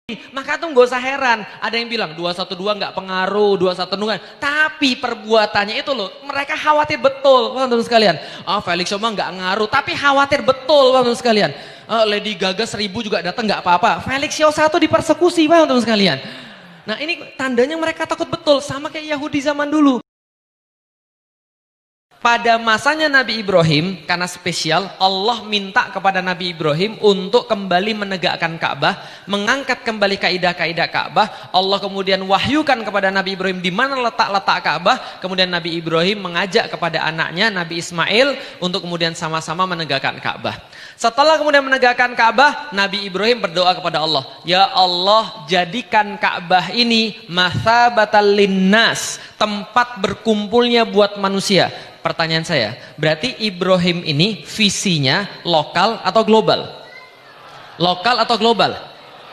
Maka tuh gak usah heran, ada yang bilang 212 nggak pengaruh, 212 nggak. Tapi perbuatannya itu loh, mereka khawatir betul, teman-teman sekalian. Felix Soma nggak ngaruh, tapi khawatir betul, teman-teman sekalian. Lady Gaga 1000 juga datang nggak apa-apa. Felix Show 1 dipersekusi, teman-teman sekalian. Nah ini tandanya mereka takut betul, sama kayak Yahudi zaman dulu. Pada masanya Nabi Ibrahim, karena spesial, Allah minta kepada Nabi Ibrahim untuk kembali menegakkan Ka'bah, mengangkat kembali kaidah-kaidah Ka'bah. Allah kemudian wahyukan kepada Nabi Ibrahim di mana letak-letak Ka'bah. Kemudian Nabi Ibrahim mengajak kepada anaknya Nabi Ismail untuk kemudian sama-sama menegakkan Ka'bah. Setelah kemudian menegakkan Ka'bah, Nabi Ibrahim berdoa kepada Allah, "Ya Allah, jadikan Ka'bah ini mathabatal linnas, tempat berkumpulnya buat manusia." Pertanyaan saya, berarti Ibrahim ini visinya lokal atau global? Lokal atau global?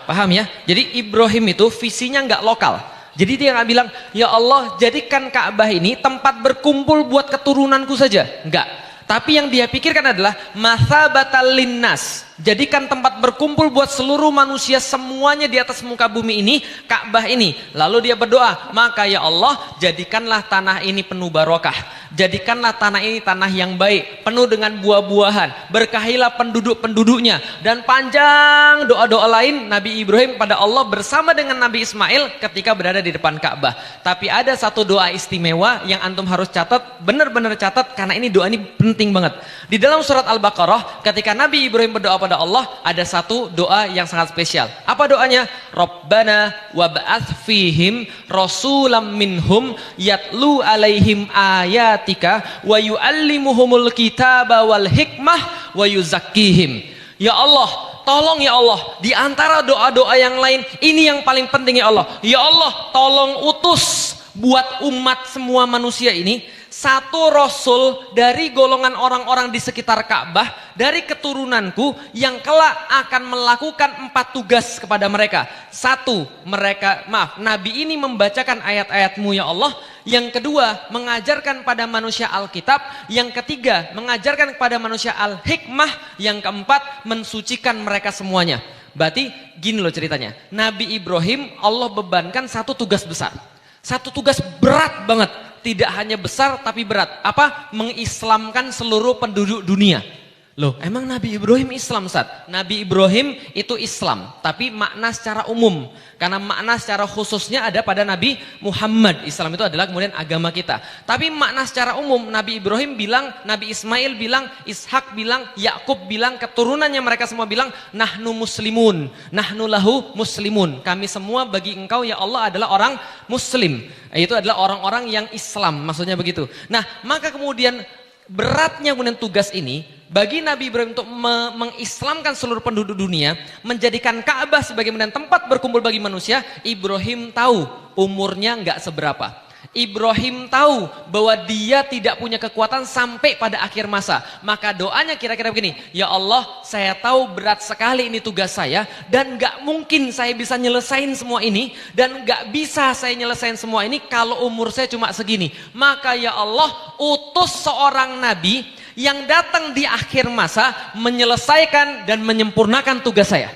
Paham ya? Jadi Ibrahim itu visinya nggak lokal. Jadi dia nggak bilang, "Ya Allah, jadikan Ka'bah ini tempat berkumpul buat keturunanku saja." Enggak. Tapi yang dia pikirkan adalah mathabatal linnas. Jadikan tempat berkumpul buat seluruh manusia semuanya di atas muka bumi ini, Ka'bah ini. Lalu dia berdoa, "Maka ya Allah, jadikanlah tanah ini penuh barokah. Jadikanlah tanah ini tanah yang baik, penuh dengan buah-buahan. Berkahilah penduduk-penduduknya." Dan panjang doa-doa lain Nabi Ibrahim pada Allah bersama dengan Nabi Ismail ketika berada di depan Ka'bah. Tapi ada satu doa istimewa yang antum harus catat, benar-benar catat, karena ini doa ini penting banget. Di dalam surat Al-Baqarah, ketika Nabi Ibrahim berdoa pada Allah, ada satu doa yang sangat spesial. Apa doanya? Rabbana wab'ats fihim rasulam minhum yatlu alaihim ayatika wa yu'allimuhumul kitaba wal hikmah wa yuzakkihim. Ya Allah, tolong ya Allah, di antara doa-doa yang lain, ini yang paling penting ya Allah. Ya Allah, tolong utus buat umat semua manusia ini satu rasul dari golongan orang-orang di sekitar Ka'bah, dari keturunanku, yang kelak akan melakukan 4 tugas kepada mereka. Satu, Nabi ini membacakan ayat-ayatmu ya Allah. Yang kedua, mengajarkan pada manusia Alkitab. Yang ketiga, mengajarkan kepada manusia Al-Hikmah. Yang keempat, mensucikan mereka semuanya. Berarti gini loh ceritanya, Nabi Ibrahim Allah bebankan satu tugas besar, satu tugas berat banget. Tidak hanya besar tapi berat. Apa? Mengislamkan seluruh penduduk dunia. Loh, emang Nabi Ibrahim Islam, Ustaz? Nabi Ibrahim itu Islam, tapi makna secara umum. Karena makna secara khususnya ada pada Nabi Muhammad. Islam itu adalah kemudian agama kita. Tapi makna secara umum, Nabi Ibrahim bilang, Nabi Ismail bilang, Ishak bilang, Yakub bilang, keturunannya mereka semua bilang, nahnu muslimun, nahnu lahu muslimun. Kami semua bagi engkau ya Allah adalah orang muslim. Itu adalah orang-orang yang Islam, maksudnya begitu. Nah, maka kemudian beratnya kemudian tugas ini bagi Nabi Ibrahim untuk mengislamkan seluruh penduduk dunia, menjadikan Ka'bah sebagai tempat berkumpul bagi manusia. Ibrahim tahu umurnya nggak seberapa. Ibrahim tahu bahwa dia tidak punya kekuatan sampai pada akhir masa. Maka doanya kira-kira begini, ya Allah, saya tahu berat sekali ini tugas saya, dan gak mungkin saya bisa nyelesain semua ini, dan gak bisa saya nyelesain semua ini kalau umur saya cuma segini. Maka ya Allah, utus seorang nabi yang datang di akhir masa menyelesaikan dan menyempurnakan tugas saya.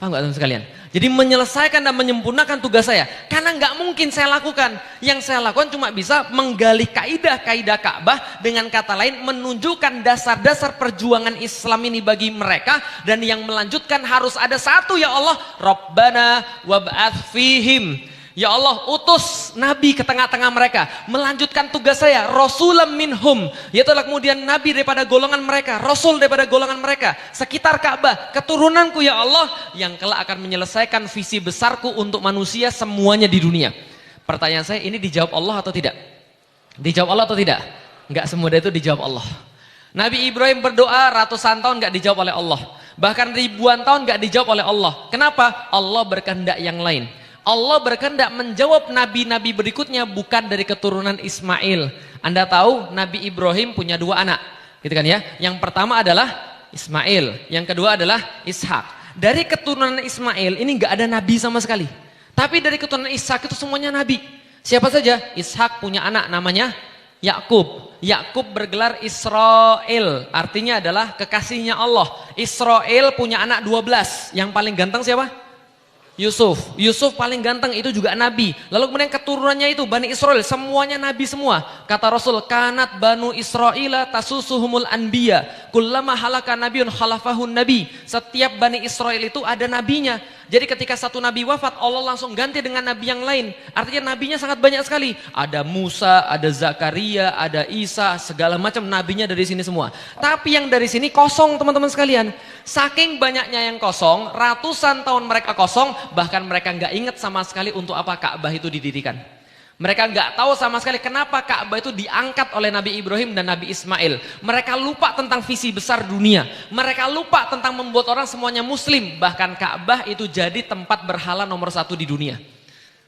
Paham gak teman sekalian? Jadi menyelesaikan dan menyempurnakan tugas saya. Karena nggak mungkin saya lakukan. Yang saya lakukan cuma bisa menggali kaidah-kaidah Ka'bah. Dengan kata lain, menunjukkan dasar-dasar perjuangan Islam ini bagi mereka. Dan yang melanjutkan harus ada satu, ya Allah, Rabbana wab'ats fihim. Ya Allah, utus Nabi ke tengah-tengah mereka, melanjutkan tugas saya, Rasulam minhum, yaitu kemudian Nabi daripada golongan mereka, Rasul daripada golongan mereka, sekitar Ka'bah, keturunanku ya Allah, yang kelak akan menyelesaikan visi besarku untuk manusia semuanya di dunia. Pertanyaan saya, ini dijawab Allah atau tidak? Dijawab Allah atau tidak? Enggak semudah itu dijawab Allah. Nabi Ibrahim berdoa ratusan tahun enggak dijawab oleh Allah, bahkan ribuan tahun enggak dijawab oleh Allah. Kenapa? Allah berkehendak yang lain. Allah berkehendak menjawab nabi-nabi berikutnya bukan dari keturunan Ismail. Anda tahu Nabi Ibrahim punya 2 anak, gitu kan ya? Yang pertama adalah Ismail, yang kedua adalah Ishak. Dari keturunan Ismail ini nggak ada nabi sama sekali. Tapi dari keturunan Ishak itu semuanya nabi. Siapa saja? Ishak punya anak namanya Yakub. Yakub bergelar Israel, artinya adalah kekasihnya Allah. Israel punya anak 12. Yang paling ganteng siapa? Yusuf paling ganteng, itu juga nabi. Lalu kemudian keturunannya itu Bani Israel, semuanya nabi semua. Kata Rasul, kanat banu Israila tasusuhumul anbiya, kullama halaka nabiyun khalafahun nabi. Setiap Bani Israel itu ada nabinya. Jadi ketika satu nabi wafat, Allah langsung ganti dengan nabi yang lain. Artinya nabinya sangat banyak sekali. Ada Musa, ada Zakaria, ada Isa, segala macam nabinya dari sini semua. Tapi yang dari sini kosong, teman-teman sekalian. Saking banyaknya yang kosong, ratusan tahun mereka kosong, bahkan mereka nggak ingat sama sekali untuk apa Ka'bah itu didirikan. Mereka nggak tahu sama sekali kenapa Ka'bah itu diangkat oleh Nabi Ibrahim dan Nabi Ismail. Mereka lupa tentang visi besar dunia. Mereka lupa tentang membuat orang semuanya muslim. Bahkan Ka'bah itu jadi tempat berhala nomor 1 di dunia.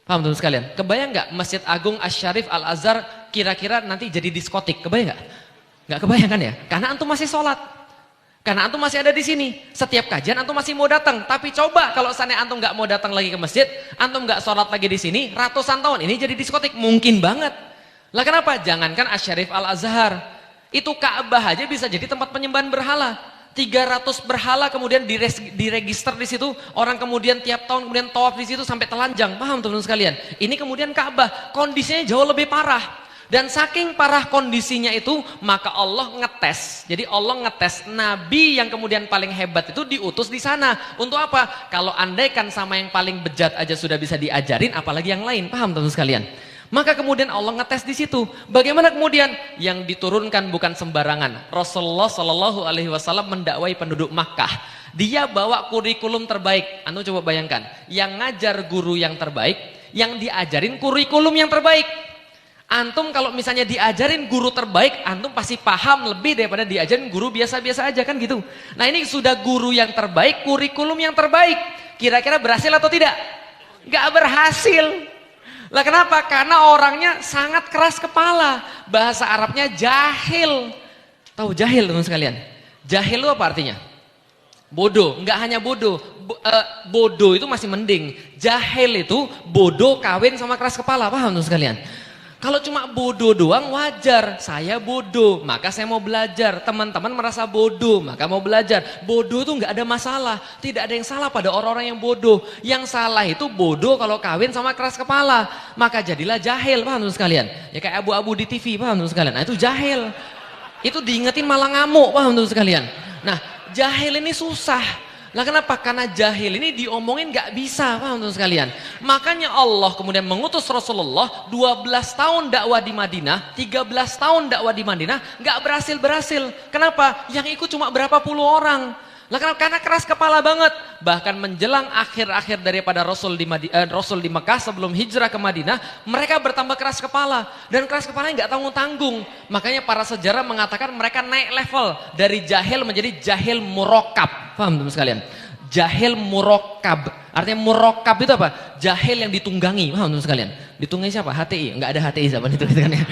Paham teman sekalian? Kebayang nggak Masjid Agung Asy-Syarif Al-Azhar kira-kira nanti jadi diskotik? Kebayang nggak? Nggak kebayang kan ya? Karena antum masih sholat. Karena antum masih ada di sini. Setiap kajian antum masih mau datang. Tapi coba kalau seandainya antum nggak mau datang lagi ke masjid, antum nggak sholat lagi di sini, ratusan tahun ini jadi diskotik, mungkin banget. Lah kenapa? Jangankan Asy-Syarif Al-Azhar, itu Ka'bah aja bisa jadi tempat penyembahan berhala. 300 berhala kemudian diregister di situ, orang kemudian tiap tahun kemudian tawaf di situ sampai telanjang. Paham teman-teman sekalian? Ini kemudian Ka'bah, kondisinya jauh lebih parah. Dan saking parah kondisinya itu, maka Allah ngetes. Jadi Allah ngetes nabi yang kemudian paling hebat itu diutus di sana. Untuk apa? Kalau andaikan sama yang paling bejat aja sudah bisa diajarin, apalagi yang lain. Paham teman-teman sekalian? Maka kemudian Allah ngetes di situ. Bagaimana kemudian yang diturunkan bukan sembarangan. Rasulullah Shallallahu Alaihi Wasallam mendakwai penduduk Makkah. Dia bawa kurikulum terbaik. Anu coba bayangkan, yang ngajar guru yang terbaik, yang diajarin kurikulum yang terbaik. Antum kalau misalnya diajarin guru terbaik, antum pasti paham lebih daripada diajarin guru biasa-biasa aja kan gitu. Nah ini sudah guru yang terbaik, kurikulum yang terbaik. Kira-kira berhasil atau tidak? Gak berhasil. Lah kenapa? Karena orangnya sangat keras kepala. Bahasa Arabnya jahil. Tahu jahil teman sekalian? Jahil itu apa artinya? Bodoh. Enggak hanya bodoh. Bodoh itu masih mending. Jahil itu bodoh kawin sama keras kepala. Paham teman sekalian? Kalau cuma bodoh doang wajar, saya bodoh, maka saya mau belajar. Teman-teman merasa bodoh, maka mau belajar. Bodoh itu nggak ada masalah, tidak ada yang salah pada orang-orang yang bodoh. Yang salah itu bodoh kalau kawin sama keras kepala, maka jadilah jahil, paham teman sekalian? Ya kayak abu-abu di TV, paham teman sekalian? Nah itu jahil, itu diingetin malah ngamuk, paham teman sekalian? Nah jahil ini susah. Lah kenapa? Karena jahil ini diomongin gak bisa, paham teman sekalian? Makanya Allah kemudian mengutus Rasulullah 12 tahun dakwah di Madinah, 13 tahun dakwah di Madinah, gak berhasil-berhasil. Kenapa? Yang ikut cuma berapa puluh orang. Lah karena keras kepala banget. Bahkan menjelang akhir-akhir daripada Rasul di Mekah sebelum hijrah ke Madinah, mereka bertambah keras kepala. Dan keras kepalanya gak tanggung-tanggung. Makanya para sejarah mengatakan mereka naik level dari jahil menjadi jahil murakkab. Paham teman sekalian? Jahil murakkab. Artinya murakkab itu apa? Jahil yang ditunggangi. Paham teman sekalian? Ditunggangi siapa? HTI. Enggak ada HTI zaman itu kan ya.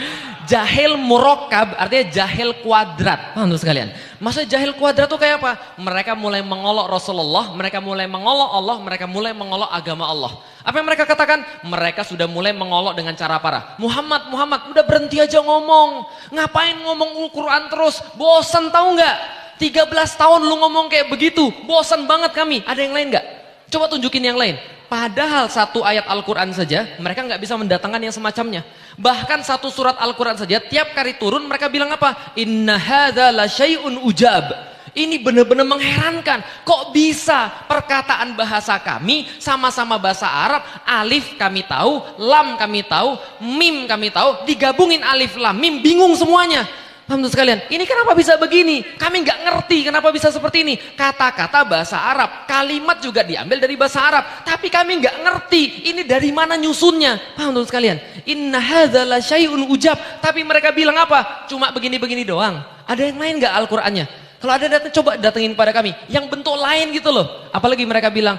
Jahil murakkab artinya jahil kuadrat. Paham teman sekalian? Maksudnya jahil kuadrat itu kayak apa? Mereka mulai mengolok Rasulullah, mereka mulai mengolok Allah, mereka mulai mengolok agama Allah. Apa yang mereka katakan? Mereka sudah mulai mengolok dengan cara parah. Muhammad, udah berhenti aja ngomong. Ngapain ngomong Al-Quran terus? Bosan tahu nggak? 13 tahun lu ngomong kayak begitu, bosan banget kami. Ada yang lain nggak? Coba tunjukin yang lain. Padahal satu ayat Al-Quran saja, mereka nggak bisa mendatangkan yang semacamnya. Bahkan satu surat Al-Quran saja, tiap kali turun mereka bilang apa? Inna hadza la syai'un ujab. Ini benar-benar mengherankan. Kok bisa perkataan bahasa kami sama-sama bahasa Arab, alif kami tahu, lam kami tahu, mim kami tahu, digabungin alif lam mim, bingung semuanya. Paham sekalian? Ini kenapa bisa begini? Kami nggak ngerti kenapa bisa seperti ini. Kata-kata bahasa Arab, kalimat juga diambil dari bahasa Arab, tapi kami nggak ngerti ini dari mana nyusunnya. Paham sekalian? Inna hadza la syai'un ujab. Tapi mereka bilang apa? Cuma begini-begini doang. Ada yang lain nggak Al-Qur'annya? Kalau ada coba datengin pada kami yang bentuk lain gitu loh. Apalagi mereka bilang,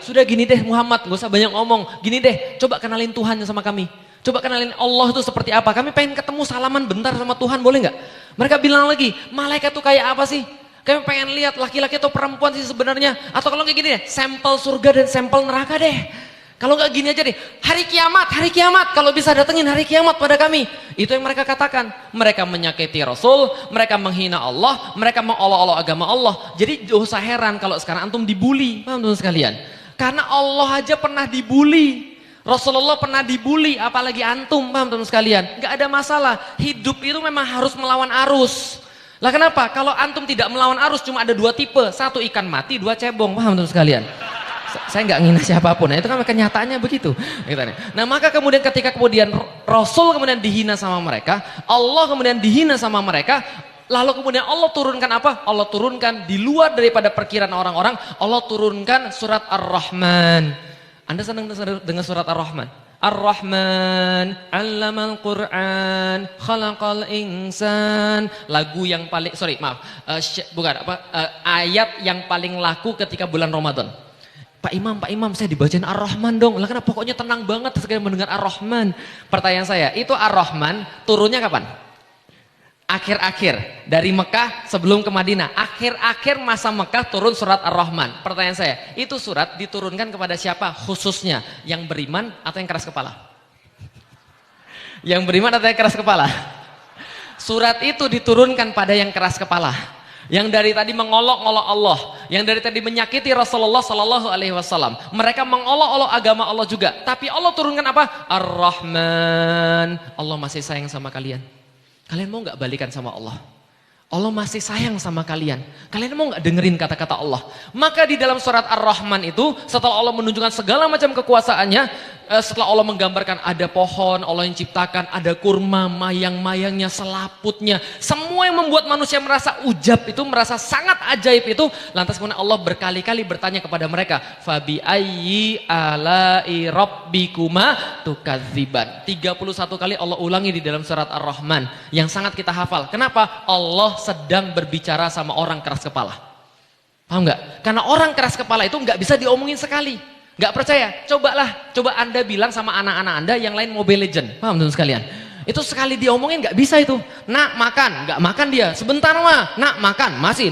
sudah gini deh Muhammad, gak usah banyak ngomong. Gini deh, coba kenalin Tuhan sama kami. Coba kenalin Allah itu seperti apa. Kami pengen ketemu salaman bentar sama Tuhan, boleh nggak? Mereka bilang lagi, malaikat itu kayak apa sih? Kami pengen lihat laki-laki atau perempuan sih sebenarnya. Atau kalau kayak gini deh, sampel surga dan sampel neraka deh. Kalau nggak gini aja deh, hari kiamat. Kalau bisa datengin hari kiamat pada kami. Itu yang mereka katakan. Mereka menyakiti Rasul, mereka menghina Allah, mereka mengolok-olok agama Allah. Jadi gak usah heran kalau sekarang antum dibully, paham teman sekalian? Karena Allah aja pernah dibully. Rasulullah pernah dibully, apalagi antum, paham teman sekalian? Gak ada masalah. Hidup itu memang harus melawan arus. Lah kenapa? Kalau antum tidak melawan arus cuma ada dua tipe. Satu ikan mati, dua cebong, paham teman sekalian? Saya nggak ngina siapapun, nah, itu kan kenyataannya begitu. Nah maka kemudian ketika kemudian Rasul kemudian dihina sama mereka, Allah kemudian dihina sama mereka, lalu kemudian Allah turunkan apa? Allah turunkan di luar daripada perkiraan orang-orang, Allah turunkan surat Ar-Rahman. Anda senang dengan surat Ar-Rahman? Ar-Rahman, 'allamal Qur'an, khalaqal insan. Lagu yang paling, ayat yang paling laku ketika bulan Ramadan. Pak Imam, saya dibacain Ar-Rahman dong. Lah kenapa pokoknya tenang banget sekali mendengar Ar-Rahman. Pertanyaan saya, itu Ar-Rahman turunnya kapan? Akhir-akhir dari Mekah sebelum ke Madinah. Akhir-akhir masa Mekah turun surat Ar-Rahman. Pertanyaan saya, itu surat diturunkan kepada siapa khususnya? Yang beriman atau yang keras kepala? Yang beriman atau yang keras kepala? Surat itu diturunkan pada yang keras kepala. Yang dari tadi mengolok-olok Allah, yang dari tadi menyakiti Rasulullah Sallallahu Alaihi Wasallam, mereka mengolok-olok agama Allah juga. Tapi Allah turunkan apa? Ar-Rahman. Allah masih sayang sama kalian. Kalian mau nggak balikan sama Allah? Allah masih sayang sama kalian. Kalian mau nggak dengerin kata-kata Allah? Maka di dalam surat Ar-Rahman itu, setelah Allah menunjukkan segala macam kekuasaannya, setelah Allah menggambarkan ada pohon, Allah yang ciptakan, ada kurma, mayang-mayangnya, selaputnya, semua yang membuat manusia merasa ujab itu, merasa sangat ajaib itu, lantas kemudian Allah berkali-kali bertanya kepada mereka, Fabi ayyi alai rabbikuma tukadziban. 31 kali Allah ulangi di dalam surat Ar-Rahman yang sangat kita hafal. Kenapa? Allah sedang berbicara sama orang keras kepala. Paham nggak? Karena orang keras kepala itu nggak bisa diomongin sekali. Nggak percaya? Coba Anda bilang sama anak-anak Anda yang lain Mobile Legend. Paham teman sekalian? Itu sekali diomongin nggak bisa itu. Nak makan, nggak makan dia. Sebentar mah, nak makan, masih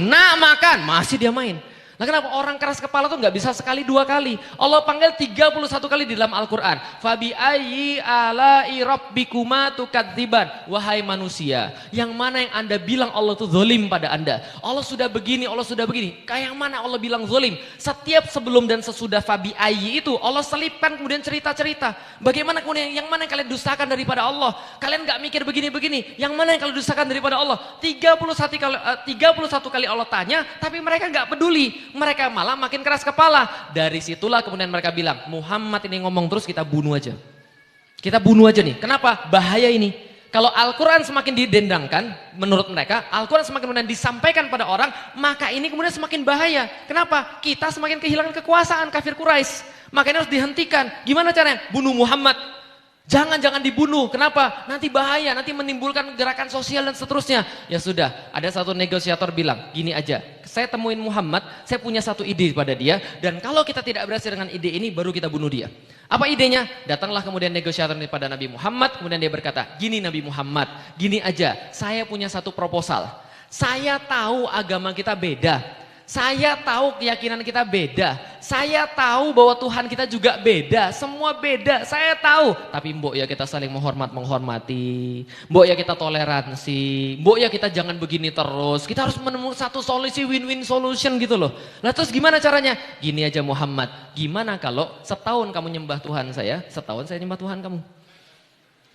dia main. Nah kenapa orang keras kepala tuh nggak bisa sekali dua kali? Allah panggil 31 kali di dalam Al-Quran. Fabi ayyi alai rabbikuma tukadziban. Wahai manusia, yang mana yang Anda bilang Allah tuh zolim pada Anda? Allah sudah begini, Allah sudah begini. Kayak yang mana Allah bilang zolim? Setiap sebelum dan sesudah Fabi ayyi itu Allah selipkan kemudian cerita-cerita. Bagaimana kemudian yang mana yang kalian dustakan daripada Allah? Kalian nggak mikir begini-begini. Yang mana yang kalian dustakan daripada Allah? 31 kali Allah tanya, tapi mereka nggak peduli. Mereka malah makin keras kepala. Dari situlah kemudian mereka bilang, Muhammad ini ngomong terus, kita bunuh aja. Kita bunuh aja nih. Kenapa? Bahaya ini. Kalau Al-Quran semakin didendangkan, menurut mereka, Al-Quran semakin kemudian disampaikan pada orang, maka ini kemudian semakin bahaya. Kenapa? Kita semakin kehilangan kekuasaan kafir Quraisy. Makanya harus dihentikan. Gimana caranya? Bunuh Muhammad. Jangan dibunuh. Kenapa? Nanti bahaya, nanti menimbulkan gerakan sosial dan seterusnya. Ya sudah, ada satu negosiator bilang, gini aja, saya temuin Muhammad, saya punya satu ide pada dia, dan kalau kita tidak berhasil dengan ide ini, baru kita bunuh dia. Apa idenya? Datanglah kemudian negosiator pada Nabi Muhammad, kemudian dia berkata, gini Nabi Muhammad, gini aja, saya punya satu proposal. Saya tahu agama kita beda. Saya tahu keyakinan kita beda. Saya tahu bahwa Tuhan kita juga beda. Semua beda, saya tahu. Tapi mbok ya kita saling menghormati. Mbok ya kita toleransi. Mbok ya kita jangan begini terus. Kita harus menemukan satu solusi win-win solution gitu loh. Lah terus gimana caranya? Gini aja Muhammad. Gimana kalau setahun kamu nyembah Tuhan saya, setahun saya nyembah Tuhan kamu.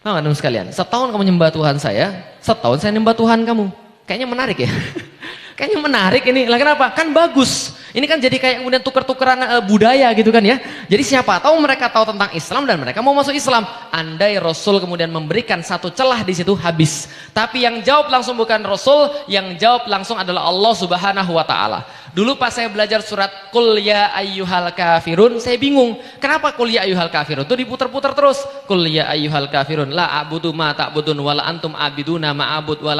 Nah, teman sekalian, setahun kamu nyembah Tuhan saya, setahun saya nyembah Tuhan kamu. Kayaknya menarik ya. Kayaknya menarik ini. Lah kenapa? Kan bagus. Ini kan jadi kayak kemudian tuker-tukeran budaya gitu kan ya. Jadi siapa tahu mereka tahu tentang Islam dan mereka mau masuk Islam. Andai Rasul kemudian memberikan satu celah di situ habis. Tapi yang jawab langsung bukan Rasul, yang jawab langsung adalah Allah Subhanahu wa taala. Dulu pas saya belajar surat Qul ya ayyuhal kafirun, saya bingung. Kenapa Qul ya ayyuhal kafirun? Itu diputar-putar terus. Qul ya ayyuhal kafirun la a'budu ma ta'budun wala antum abiduna ma a'bud wala